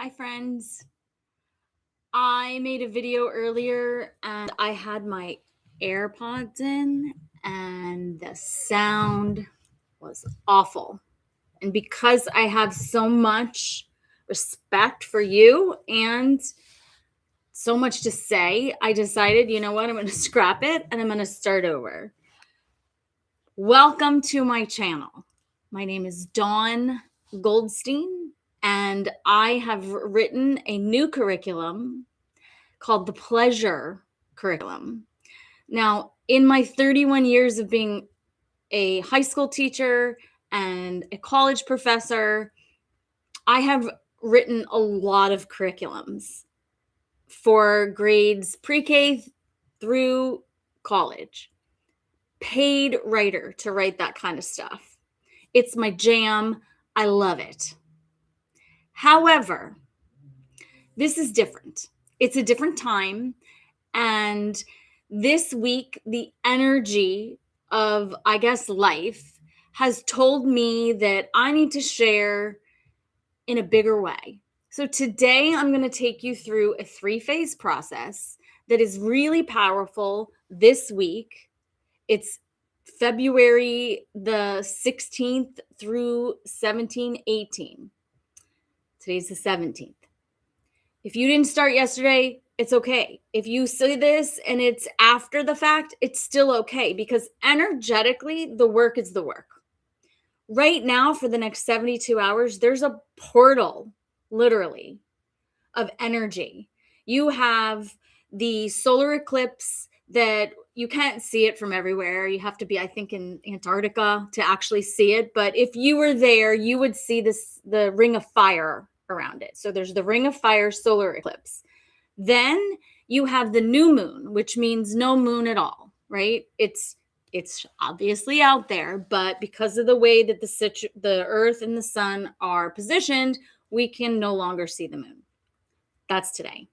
Hi, friends. I made a video earlier and I had my AirPods in, and the sound was awful. And because I have so much respect for you and so much to say, I decided, you know what, I'm going to scrap it and I'm going to start over. Welcome to my channel. My name is Dawn Goldstein, and I have written a new curriculum called the Pleasure Curriculum. Now, in my 31 years of being a high school teacher and a college professor, I have written a lot of curriculums for grades pre-K through college. Paid writer to write that kind of stuff. It's my jam. I love it. However, this is different. It's a different time. And this week, the energy of, I guess, life has told me that I need to share in a bigger way. So today, I'm going to take you through a 3-phase process that is really powerful this week. It's February the 16th through 18. Today's the 17th. If you didn't start yesterday, it's okay. If you see this and it's after the fact, it's still okay, because energetically, the work is the work. Right now, for the next 72 hours, there's a portal, literally, of energy. You have the solar eclipse that you can't see it from everywhere. You have to be, I think, in Antarctica to actually see it. But if you were there, you would see the ring of fire around it. So there's the ring of fire solar eclipse. Then you have the new moon, which means no moon at all, right? It's obviously out there, but because of the way that the earth and the sun are positioned, we can no longer see the moon. That's today.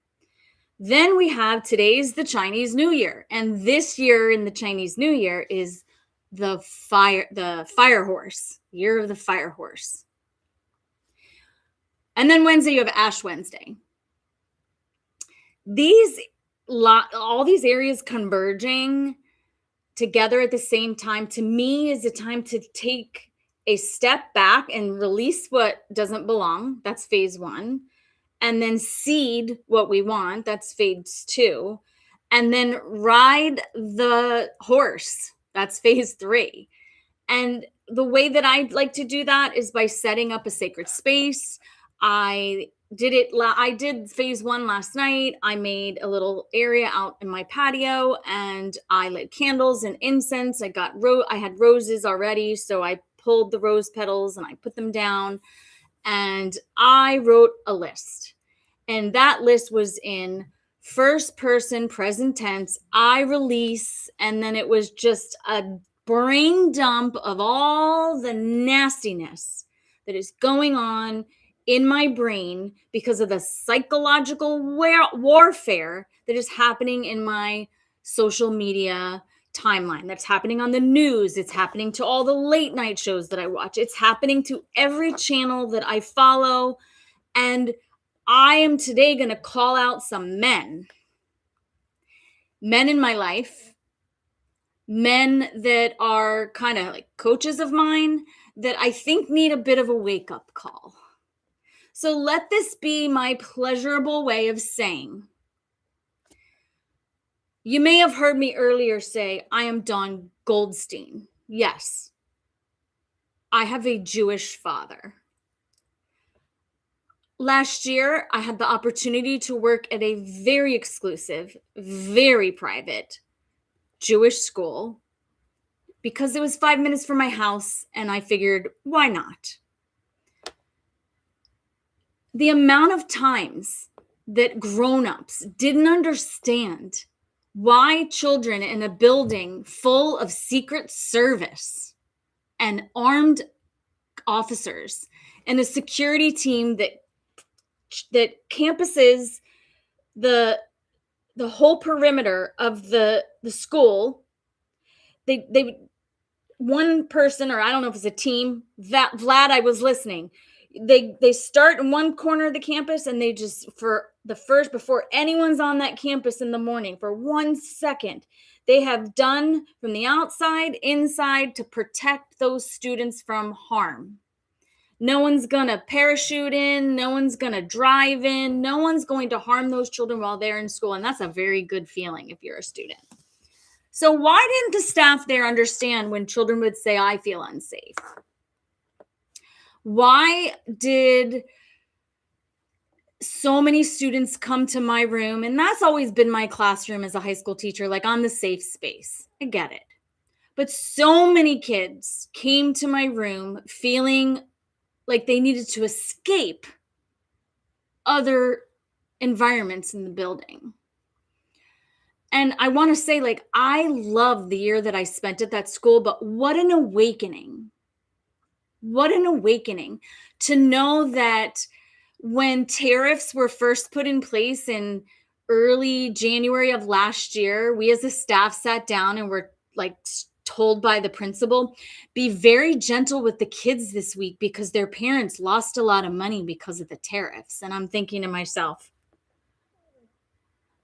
Then we have today's the Chinese New Year. And this year in the Chinese New Year is the fire horse, year of the fire horse. And then Wednesday, you have Ash Wednesday. All these areas converging together at the same time, to me, is a time to take a step back and release what doesn't belong. That's phase 1. And then seed what we want. That's phase 2. And then ride the horse. That's phase 3. And the way that I like to do that is by setting up a sacred space. I did phase 1 last night. I made a little area out in my patio and I lit candles and incense. I had roses already, so I pulled the rose petals and I put them down, and I wrote a list. And that list was in first person present tense. I release, and then it was just a brain dump of all the nastiness that is going on in my brain because of the psychological warfare that is happening in my social media timeline. That's happening on the news. It's happening to all the late night shows that I watch. It's happening to every channel that I follow. And I am today going to call out some men in my life, men that are kind of like coaches of mine that I think need a bit of a wake-up call. So let this be my pleasurable way of saying, you may have heard me earlier say, I am Dawn Goldstein. Yes, I have a Jewish father. Last year, I had the opportunity to work at a very exclusive, very private Jewish school because it was 5 minutes from my house, and I figured, why not? The amount of times that grown-ups didn't understand why children in a building full of Secret Service and armed officers and a security team that campuses the whole perimeter of the school, they one person, or I don't know if it's a team, that Vlad, I was listening. They start in one corner of the campus, and they just, for the first, before anyone's on that campus in the morning, for 1 second, they have done from the outside inside to protect those students from harm. No one's gonna parachute in, no one's gonna drive in, no one's going to harm those children while they're in school. And that's a very good feeling if you're a student. So why didn't the staff there understand when children would say, I feel unsafe? Why did so many students come to my room? And that's always been my classroom as a high school teacher. Like, I'm the safe space. I get it. But so many kids came to my room feeling like they needed to escape other environments in the building. And I want to say, like, I love the year that I spent at that school, but what an awakening. What an awakening to know that when tariffs were first put in place in early January of last year, we as a staff sat down and were like told by the principal, be very gentle with the kids this week because their parents lost a lot of money because of the tariffs. And I'm thinking to myself,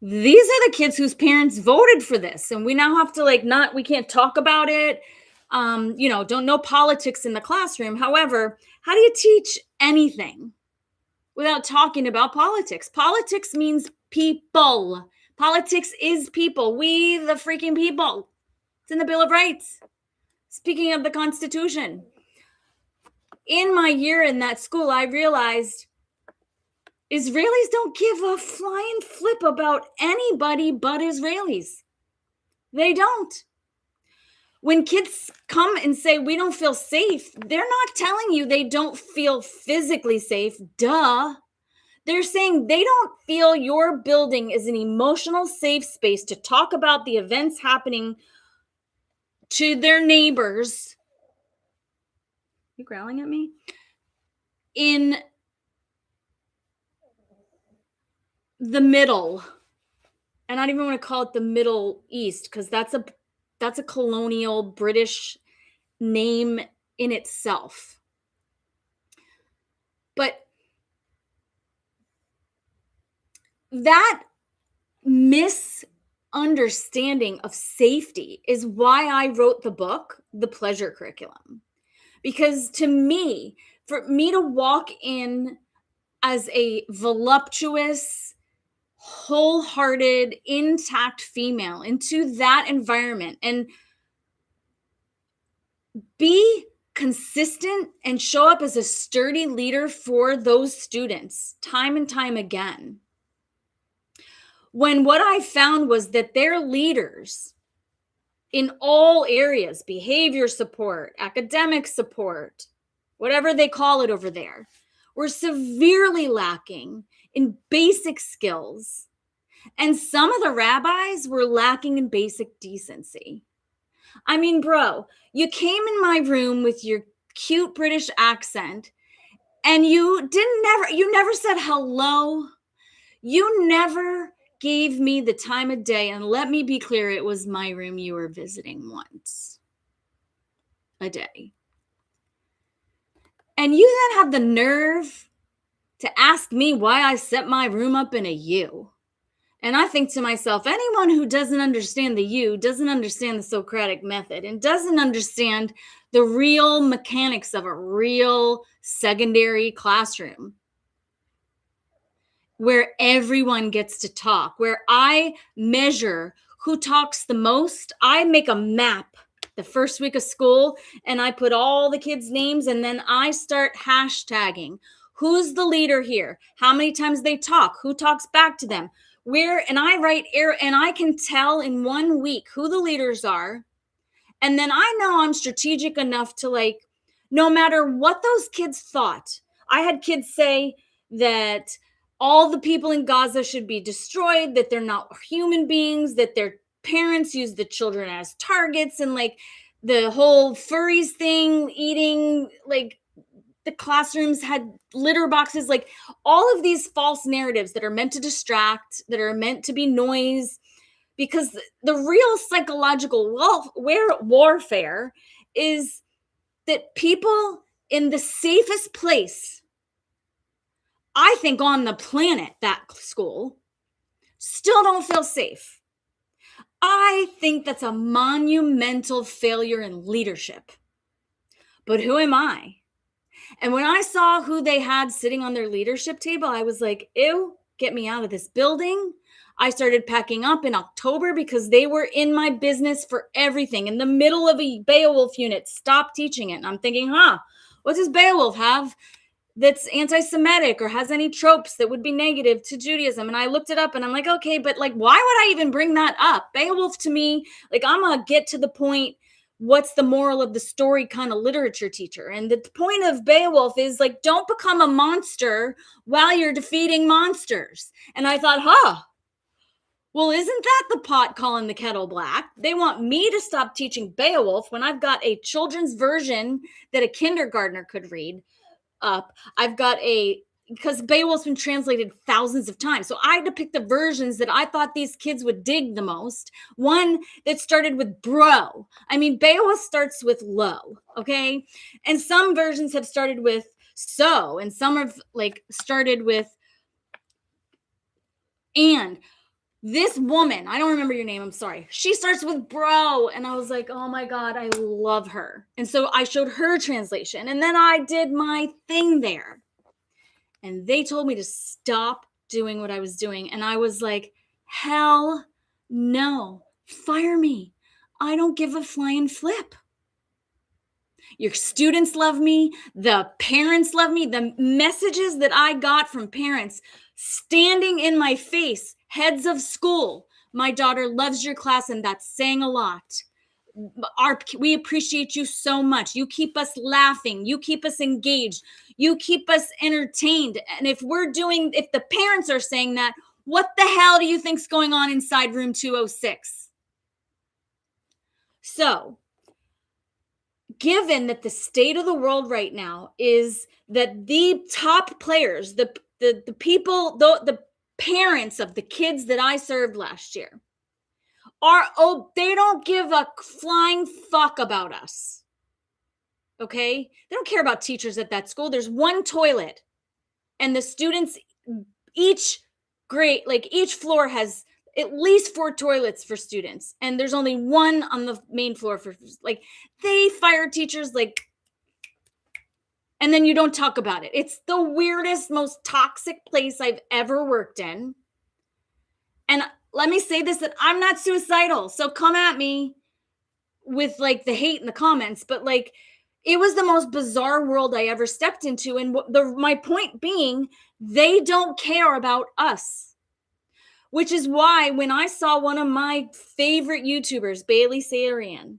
these are the kids whose parents voted for this. And we now have to we can't talk about it. Don't know politics in the classroom. However, how do you teach anything without talking about politics? Politics means people. Politics is people. We, the freaking people. It's in the Bill of Rights. Speaking of the Constitution. In my year in that school, I realized Israelis don't give a flying flip about anybody but Israelis. They don't. When kids come and say, we don't feel safe, they're not telling you they don't feel physically safe. Duh. They're saying they don't feel your building is an emotional safe space to talk about the events happening to their neighbors. You growling at me? In the middle. And I don't even want to call it the Middle East, because that's a colonial British name in itself. But that misunderstanding of safety is why I wrote the book, The Pleasure Curriculum. Because to me, for me to walk in as a voluptuous, wholehearted, intact female into that environment and be consistent and show up as a sturdy leader for those students time and time again. When what I found was that their leaders in all areas, behavior support, academic support, whatever they call it over there, were severely lacking in basic skills. And some of the rabbis were lacking in basic decency. I mean, bro, you came in my room with your cute British accent and you never said hello. You never gave me the time of day. And let me be clear, it was my room you were visiting once a day. And you then have the nerve to ask me why I set my room up in a U. And I think to myself, anyone who doesn't understand the U doesn't understand the Socratic method and doesn't understand the real mechanics of a real secondary classroom where everyone gets to talk, where I measure who talks the most. I make a map the first week of school and I put all the kids' names and then I start hashtagging. Who's the leader here? How many times they talk? Who talks back to them? Where, and I write and I can tell in 1 week who the leaders are. And then I know I'm strategic enough to no matter what those kids thought. I had kids say that all the people in Gaza should be destroyed, that they're not human beings, that their parents use the children as targets, and the whole furries thing, eating, the classrooms had litter boxes, all of these false narratives that are meant to distract, that are meant to be noise, because the real psychological warfare is that people in the safest place I think on the planet, that school still don't feel safe. I think that's a monumental failure in leadership. But who am I? And when I saw who they had sitting on their leadership table, I was like, ew, get me out of this building. I started packing up in October because they were in my business for everything. In the middle of a Beowulf unit, stop teaching it. And I'm thinking, what does Beowulf have that's anti-Semitic or has any tropes that would be negative to Judaism? And I looked it up and I'm like, okay, but like, why would I even bring that up? Beowulf to me, like, I'm gonna get to the point. What's the moral of the story kind of literature teacher? And the point of Beowulf is like, don't become a monster while you're defeating monsters. And I thought, well, isn't that the pot calling the kettle black? They want me to stop teaching Beowulf when I've got a children's version that a kindergartner could read up. I've got because Beowulf's been translated thousands of times. So I had to pick the versions that I thought these kids would dig the most. One that started with bro. I mean, Beowulf starts with low, okay? And some versions have started with so, and some have like started with and. This woman, I don't remember your name, I'm sorry. She starts with bro. And I was like, oh my God, I love her. And so I showed her translation. And then I did my thing there. And they told me to stop doing what I was doing. And I was like, hell no. Fire me. I don't give a flying flip. Your students love me. The parents love me. The messages that I got from parents standing in my face, heads of school, my daughter loves your class, and that's saying a lot. We appreciate you so much. You keep us laughing. You keep us engaged. You keep us entertained. And if the parents are saying that, what the hell do you think's going on inside room 206? So, given that the state of the world right now is that the top players, the people, the parents of the kids that I served last year they don't give a flying fuck about us. Okay? They don't care about teachers at that school. There's one toilet and the students, each floor has at least 4 toilets for students. And there's only one on the main floor they fire teachers and then you don't talk about it. It's the weirdest, most toxic place I've ever worked in. And let me say this, that I'm not suicidal. So come at me with the hate in the comments, but it was the most bizarre world I ever stepped into. And my point being, they don't care about us, which is why when I saw one of my favorite YouTubers, Bailey Sarian,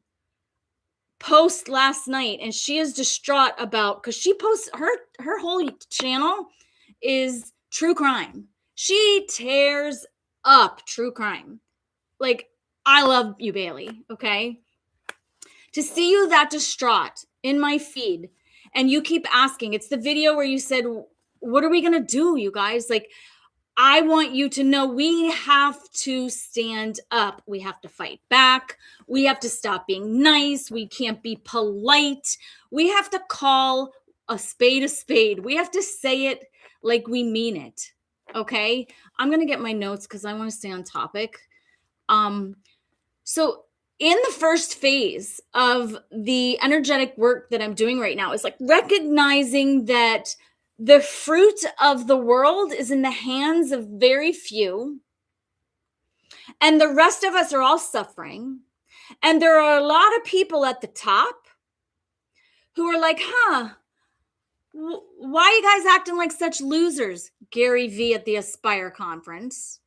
post last night, and she is distraught because she posts her whole channel is true crime. She tears up true crime. I love you, Bailey. Okay. To see you that distraught in my feed, and you keep asking, it's the video where you said, what are we going to do, you guys? I want you to know we have to stand up. We have to fight back. We have to stop being nice. We can't be polite. We have to call a spade a spade. We have to say it like we mean it. Okay? I'm going to get my notes because I want to stay on topic. So in the first phase of the energetic work that I'm doing right now is recognizing that the fruit of the world is in the hands of very few, and the rest of us are all suffering. And there are a lot of people at the top who are like, why are you guys acting like such losers? Gary V at the Aspire conference.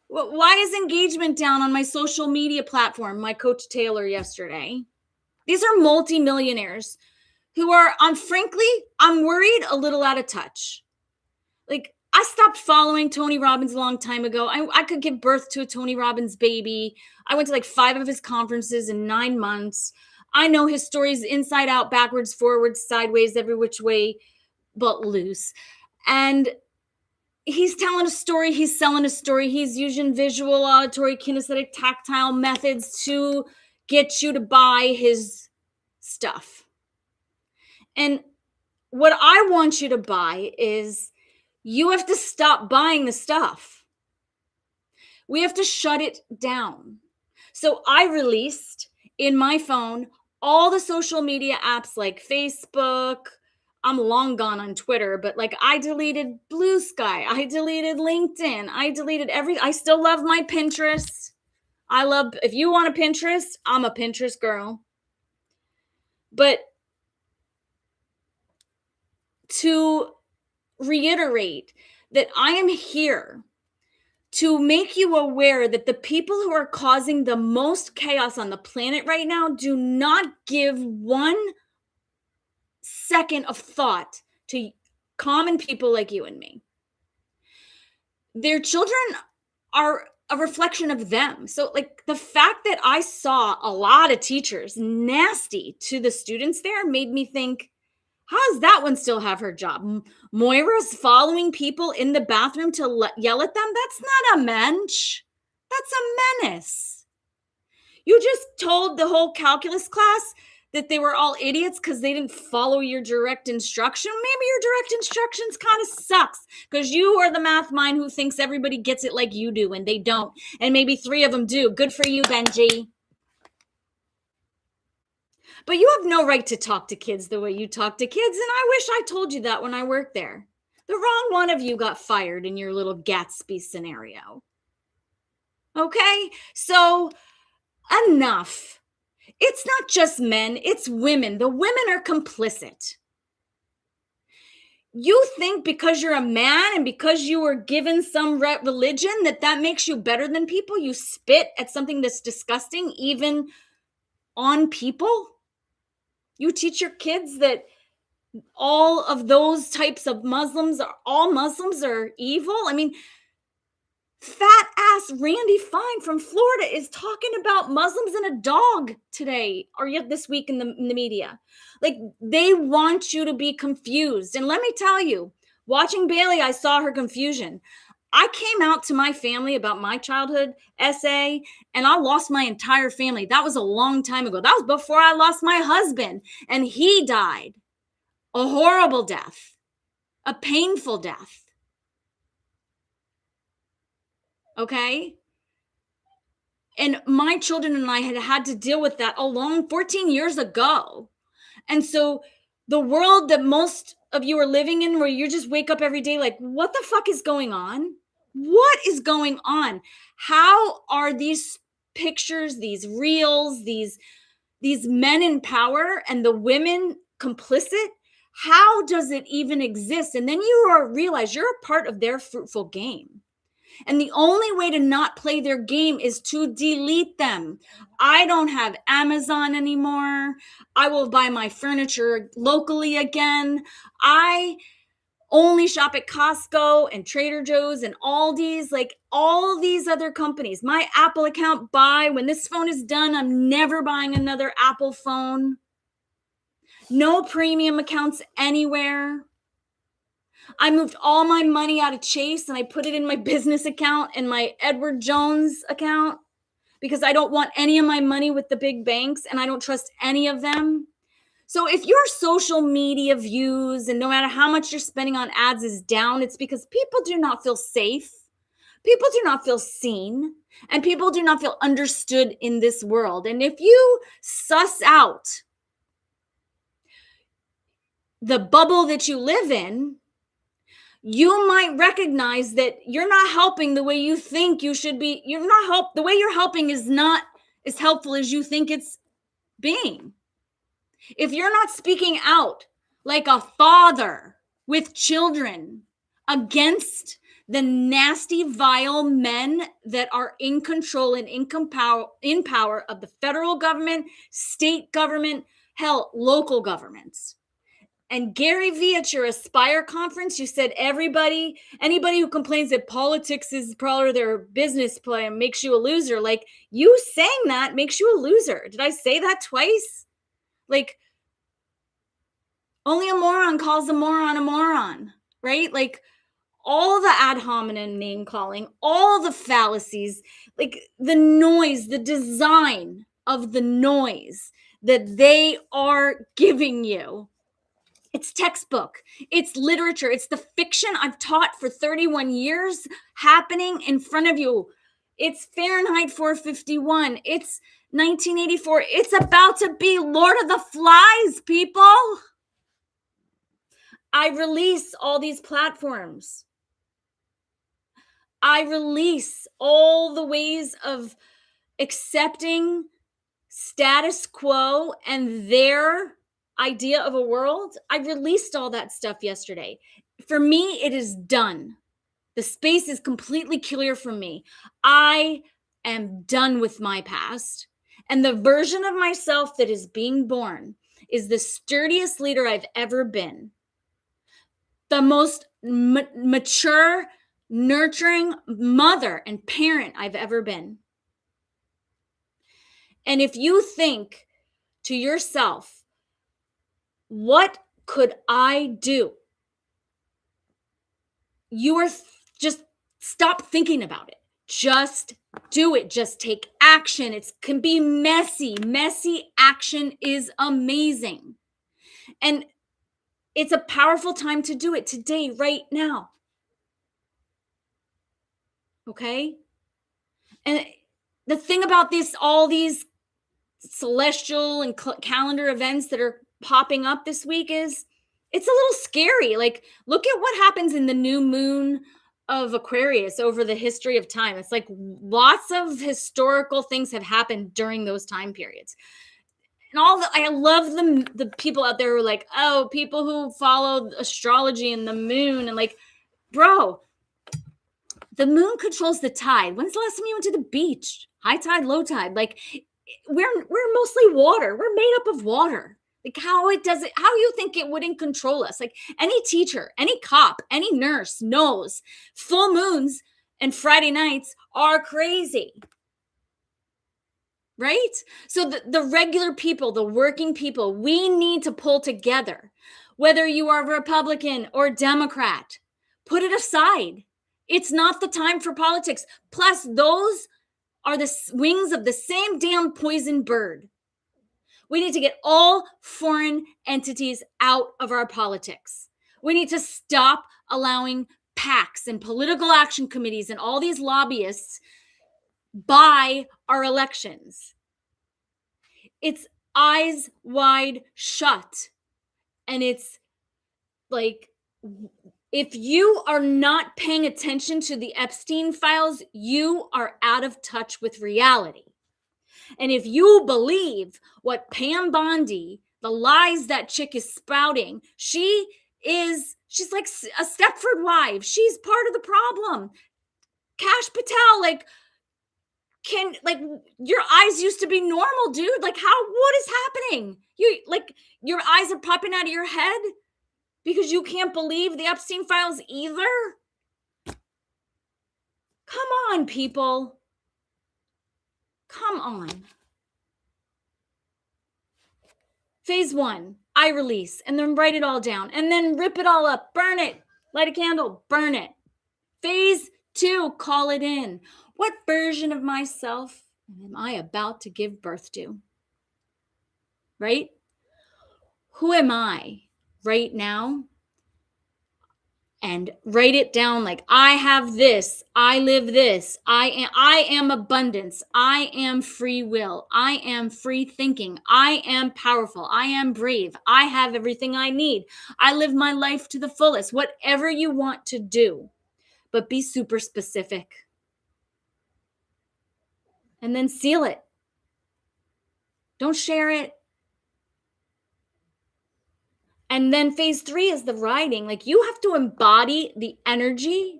Why is engagement down on my social media platform? My coach Taylor yesterday. These are multimillionaires who are, I'm worried a little out of touch. I stopped following Tony Robbins a long time ago. I could give birth to a Tony Robbins baby. I went to 5 of his conferences in 9 months. I know his stories inside out, backwards, forwards, sideways, every which way but loose. And he's telling a story. He's selling a story. He's using visual, auditory, kinesthetic, tactile methods to get you to buy his stuff. And what I want you to buy is You have to stop buying the stuff. We have to shut it down. So I released in my phone all the social media apps like Facebook. I'm long gone on Twitter, but like I deleted Blue Sky. I deleted LinkedIn. I still love my Pinterest. If you want a Pinterest, I'm a Pinterest girl. But to reiterate that I am here to make you aware that the people who are causing the most chaos on the planet right now do not give 1 second of thought to common people like you and me. Their children are a reflection of them. So, like, the fact that I saw a lot of teachers nasty to the students there made me think, how does that one still have her job? Moira's following people in the bathroom to yell at them? That's not a mensch. That's a menace. You just told the whole calculus class that they were all idiots because they didn't follow your direct instruction. Maybe your direct instructions kind of sucks because you are the math mind who thinks everybody gets it like you do and they don't. And maybe 3 of them do. Good for you, Benji. But you have no right to talk to kids the way you talk to kids. And I wish I told you that when I worked there. The wrong one of you got fired in your little Gatsby scenario. Okay? So enough. It's not just men, it's women. The women are complicit. You think because you're a man and because you were given some religion that makes you better than people? You spit at something that's disgusting, even on people? You teach your kids that all of those types of all Muslims are evil? I mean, fat ass Randy Fine from Florida is talking about Muslims and a dog today or yet this week in the media. Like, they want you to be confused. And let me tell you, watching Bailey, I saw her confusion. I came out to my family about my childhood essay and I lost my entire family. That was a long time ago. That was before I lost my husband and he died. A horrible death, a painful death. Okay? And my children and I had to deal with that alone 14 years ago. And so the world that most of you are living in, where you just wake up every day like, what the fuck is going on? What is going on? How are these pictures, these reels, these men in power and the women complicit? How does it even exist? And then you realize you're a part of their fruitful game. And the only way to not play their game is to delete them. I don't have Amazon anymore. I will buy my furniture locally again. I only shop at Costco and Trader Joe's and Aldi's, like all these other companies. My Apple account, when this phone is done, I'm never buying another Apple phone. No premium accounts anywhere. I moved all my money out of Chase and I put it in my business account and my Edward Jones account because I don't want any of my money with the big banks and I don't trust any of them. So if your social media views and no matter how much you're spending on ads is down, it's because people do not feel safe. People do not feel seen and people do not feel understood in this world. And if you suss out the bubble that you live in, you might recognize that you're not helping the way you think you should be. The way you're helping is not as helpful as you think it's being. If you're not speaking out like a father with children against the nasty, vile men that are in control and in power of the federal government, state government, hell, local governments. And Gary Vee at your Aspire conference, you said anybody who complains that politics is part of their business plan makes you a loser. Like, you saying that makes you a loser. Did I say that twice? Like, only a moron calls a moron, right? Like, all the ad hominem name calling, all the fallacies, like the noise, the design of the noise that they are giving you It's textbook. It's literature. It's the fiction I've taught for 31 years happening in front of you. It's Fahrenheit 451. It's 1984. It's about to be Lord of the Flies, people. I release all these platforms. I release all the ways of accepting status quo and their idea of a world. I released all that stuff yesterday. For me, it is done. The space is completely clear for me. I am done with my past. And the version of myself that is being born is the sturdiest leader I've ever been, the most mature, nurturing mother and parent I've ever been. And if you think to yourself, what could I do? You are just stop thinking about it. Just do it. Just take action. It can be messy. Messy action is amazing. And it's a powerful time to do it today, right now. Okay? And the thing about all these celestial and calendar events that are popping up this week is it's a little scary. Like, look at what happens in the new moon of Aquarius over the history of time. It's like lots of historical things have happened during those time periods. And I love the people out there who are like, oh, people who follow astrology and the moon, and like, bro, the moon controls the tide. When's the last time you went to the beach? High tide, low tide. Like, we're mostly water. We're made up of water. Like, how you think it wouldn't control us? Like, any teacher, any cop, any nurse knows full moons and Friday nights are crazy. Right? So the regular people, the working people, we need to pull together. Whether you are Republican or Democrat, put it aside. It's not the time for politics. Plus, those are the wings of the same damn poison bird. We need to get all foreign entities out of our politics. We need to stop allowing PACs and political action committees and all these lobbyists buy our elections. It's eyes wide shut. And it's like, if you are not paying attention to the Epstein files, you are out of touch with reality. And if you believe what Pam Bondi, the lies that chick is spouting, she's like a Stepford wife. She's part of the problem. Kash Patel, your eyes used to be normal, dude. Like, what is happening? Your eyes are popping out of your head because you can't believe the Epstein files either? Come on, people. Come on. Phase 1, I release, and then write it all down, and then rip it all up, burn it, light a candle, burn it. Phase 2, call it in. What version of myself am I about to give birth to? Right? Who am I right now? And write it down like, I have this, I live this, I am abundance, I am free will, I am free thinking, I am powerful, I am brave, I have everything I need, I live my life to the fullest. Whatever you want to do, but be super specific. And then seal it. Don't share it. And then phase 3 is the writing. Like, you have to embody the energy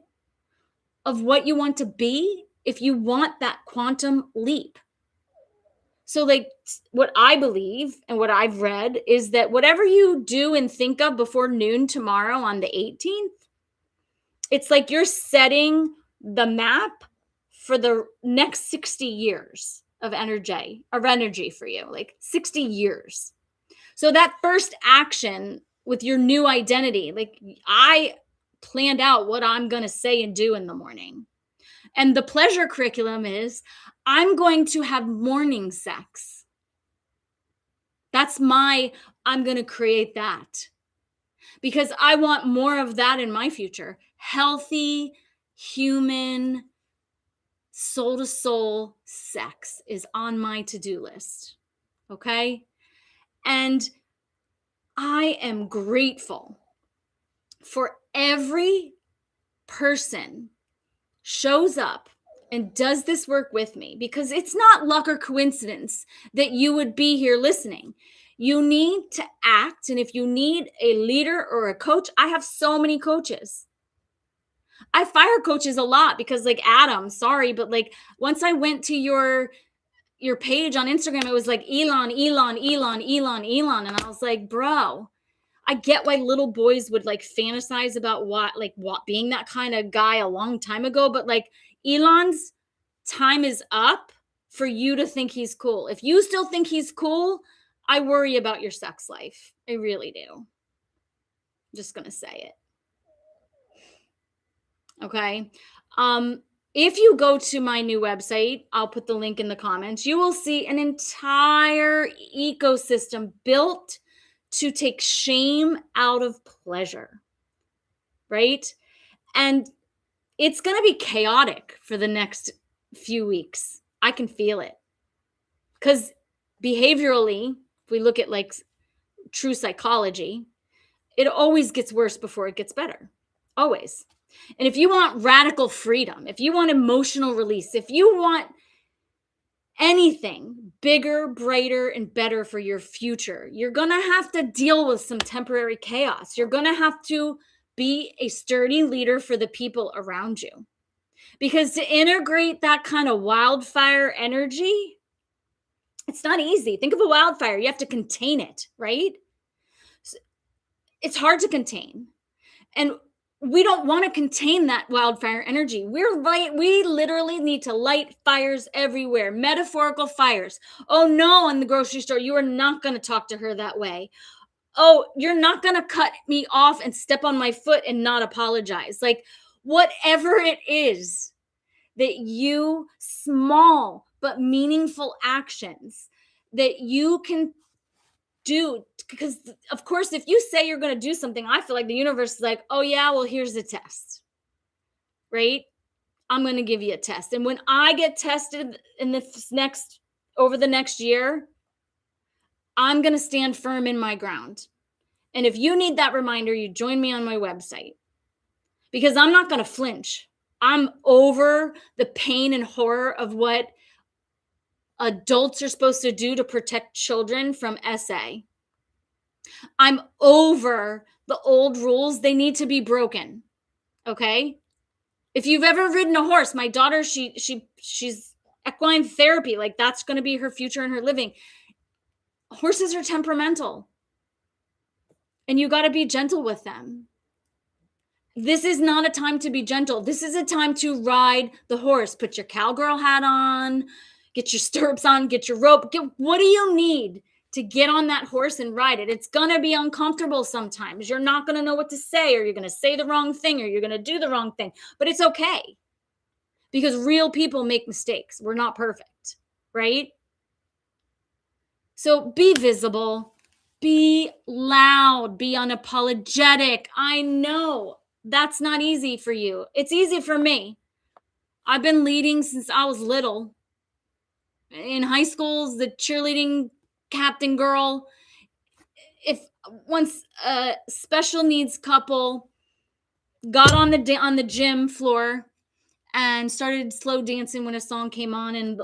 of what you want to be if you want that quantum leap. So, like, what I believe and what I've read is that whatever you do and think of before noon tomorrow on the 18th, it's like you're setting the map for the next 60 years of energy for you, like 60 years. So that first action with your new identity, like, I planned out what I'm going to say and do in the morning. And the pleasure curriculum is, I'm going to have morning sex. I'm going to create that. because I want more of that in my future. Healthy, human, soul to soul sex is on my to-do list. Okay. And I am grateful for every person shows up and does this work with me, because it's not luck or coincidence that you would be here listening. You need to act. And if you need a leader or a coach, I have so many coaches. I fire coaches a lot because, like, Adam, sorry, but like once I went to your page on Instagram, it was like Elon, Elon, Elon, Elon, Elon. And I was like, bro, I get why little boys would like fantasize about what being that kind of guy a long time ago, but like Elon's time is up for you to think he's cool. If you still think he's cool, I worry about your sex life. I really do. Just gonna say it. Okay. If you go to my new website, I'll put the link in the comments, you will see an entire ecosystem built to take shame out of pleasure, right? And it's going to be chaotic for the next few weeks. I can feel it. Because behaviorally, if we look at like true psychology, it always gets worse before it gets better. Always. And if you want radical freedom, if you want emotional release, if you want anything bigger, brighter, and better for your future, you're going to have to deal with some temporary chaos. You're going to have to be a sturdy leader for the people around you. Because to integrate that kind of wildfire energy, it's not easy. Think of a wildfire. You have to contain it, right? It's hard to contain. And we don't want to contain that wildfire energy. We literally need to light fires everywhere, metaphorical fires. Oh no, in the grocery store, you are not going to talk to her that way. Oh, you're not going to cut me off and step on my foot and not apologize. Like, whatever it is that you, small but meaningful actions that you can do, because of course if you say you're going to do something, I feel like the universe is like, oh yeah, well, here's a test, right? I'm going to give you a test. And when I get tested in this over the next year, I'm going to stand firm in my ground. And if you need that reminder, you join me on my website, because I'm not going to flinch. I'm over the pain and horror of what adults are supposed to do to protect children from SA. I'm over the old rules. They need to be broken. Okay? If you've ever ridden a horse, my daughter, she's equine therapy. Like, that's going to be her future and her living. Horses are temperamental. And you got to be gentle with them. This is not a time to be gentle. This is a time to ride the horse. Put your cowgirl hat on, get your stirrups on, get your rope. What do you need to get on that horse and ride it? It's going to be uncomfortable sometimes. You're not going to know what to say, or you're going to say the wrong thing, or you're going to do the wrong thing. But it's okay, because real people make mistakes. We're not perfect, right? So be visible, be loud, be unapologetic. I know that's not easy for you. It's easy for me. I've been leading since I was little. In high school, the cheerleading captain girl. If once a special needs couple got on the gym floor and started slow dancing when a song came on, and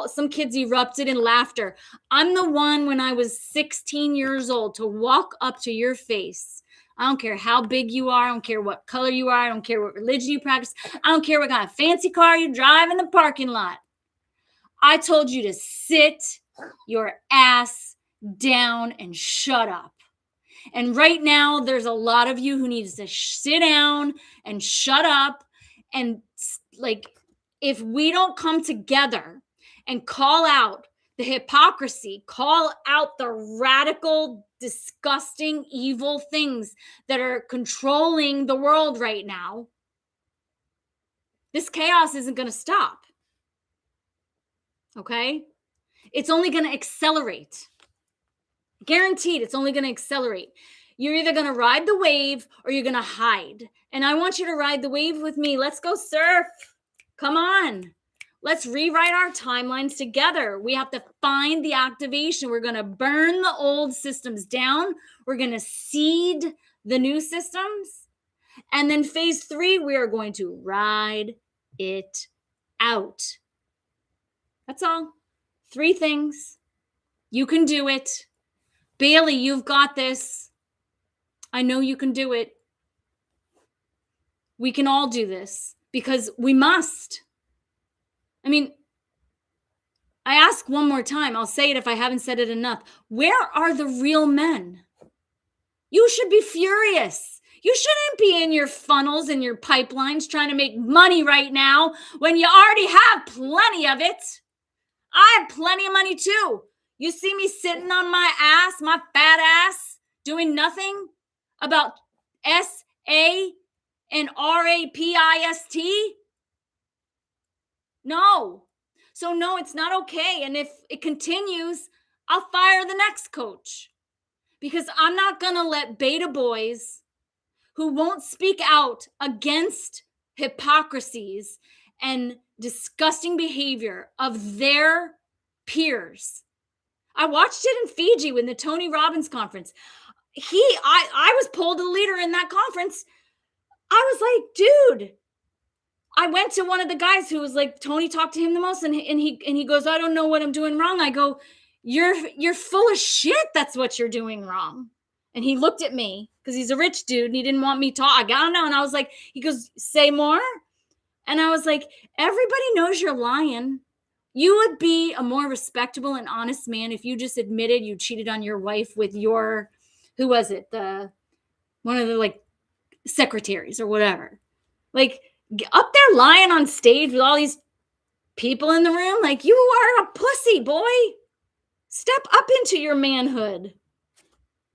some kids erupted in laughter, I'm the one, when I was 16 years old, to walk up to your face. I don't care how big you are. I don't care what color you are. I don't care what religion you practice. I don't care what kind of fancy car you drive in the parking lot. I told you to sit your ass down and shut up. And right now, there's a lot of you who needs to sit down and shut up. And like, if we don't come together and call out the hypocrisy, call out the radical, disgusting, evil things that are controlling the world right now, this chaos isn't going to stop. Okay? It's only going to accelerate. Guaranteed, it's only going to accelerate. You're either going to ride the wave or you're going to hide. And I want you to ride the wave with me. Let's go surf. Come on. Let's rewrite our timelines together. We have to find the activation. We're going to burn the old systems down. We're going to seed the new systems. And then phase 3, we are going to ride it out. That's all. 3 things. You can do it. Bailey, you've got this. I know you can do it. We can all do this because we must. I mean, I ask one more time. I'll say it if I haven't said it enough. Where are the real men? You should be furious. You shouldn't be in your funnels and your pipelines trying to make money right now when you already have plenty of it. I have plenty of money too. You see me sitting on my ass, my fat ass, doing nothing about S-A and R-A-P-I-S-T? No. So no, it's not okay. And if it continues, I'll fire the next coach because I'm not going to let beta boys who won't speak out against hypocrisies and disgusting behavior of their peers. I watched it in Fiji with the Tony Robbins conference. I was polled a leader in that conference. I was like, dude, I went to one of the guys who was like, Tony talked to him the most. And he goes, I don't know what I'm doing wrong. I go, you're full of shit. That's what you're doing wrong. And he looked at me because he's a rich dude and he didn't want me to talk. I don't know. And I was like, he goes, say more. And I was like, everybody knows you're lying. You would be a more respectable and honest man if you just admitted you cheated on your wife with your, who was it? One of the like secretaries or whatever. Like up there lying on stage with all these people in the room. Like you are a pussy, boy. Step up into your manhood.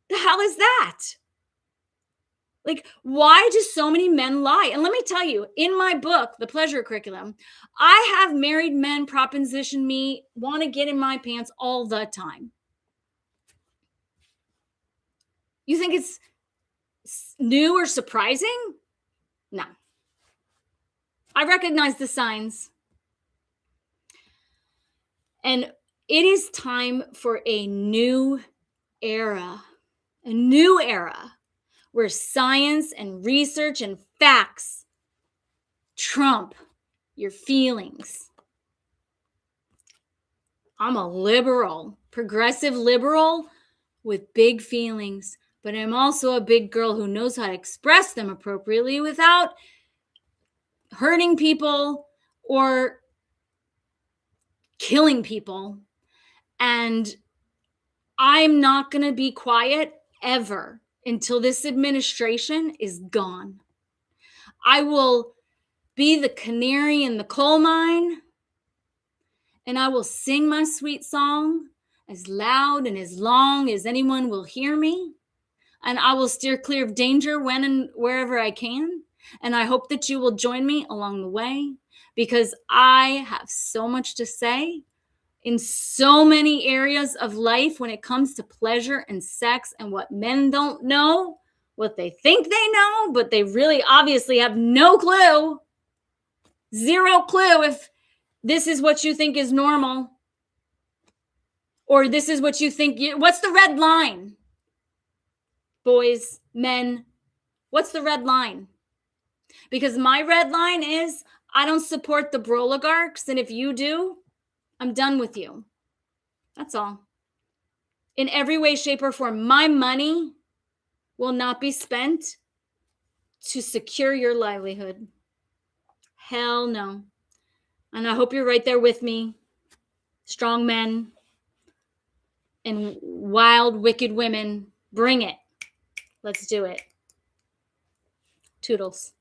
The hell is that? Like, why do so many men lie? And let me tell you, in my book, The Pleasure Curriculum, I have married men proposition me, want to get in my pants all the time. You think it's new or surprising? No. I recognize the signs. And it is time for a new era where science and research and facts trump your feelings. I'm a liberal, progressive liberal with big feelings, but I'm also a big girl who knows how to express them appropriately without hurting people or killing people. And I'm not going to be quiet ever until this administration is gone. I will be the canary in the coal mine, and I will sing my sweet song as loud and as long as anyone will hear me. And I will steer clear of danger when and wherever I can. And I hope that you will join me along the way because I have so much to say in so many areas of life when it comes to pleasure and sex and what men don't know, what they think they know, but they really obviously have no clue, zero clue if this is what you think is normal or this is what you think. What's the red line? Boys, men, what's the red line? Because my red line is I don't support the broligarchs, and if you do, I'm done with you. That's all. In every way, shape, or form, my money will not be spent to secure your livelihood. Hell no. And I hope you're right there with me. Strong men and wild, wicked women. Bring it. Let's do it. Toodles.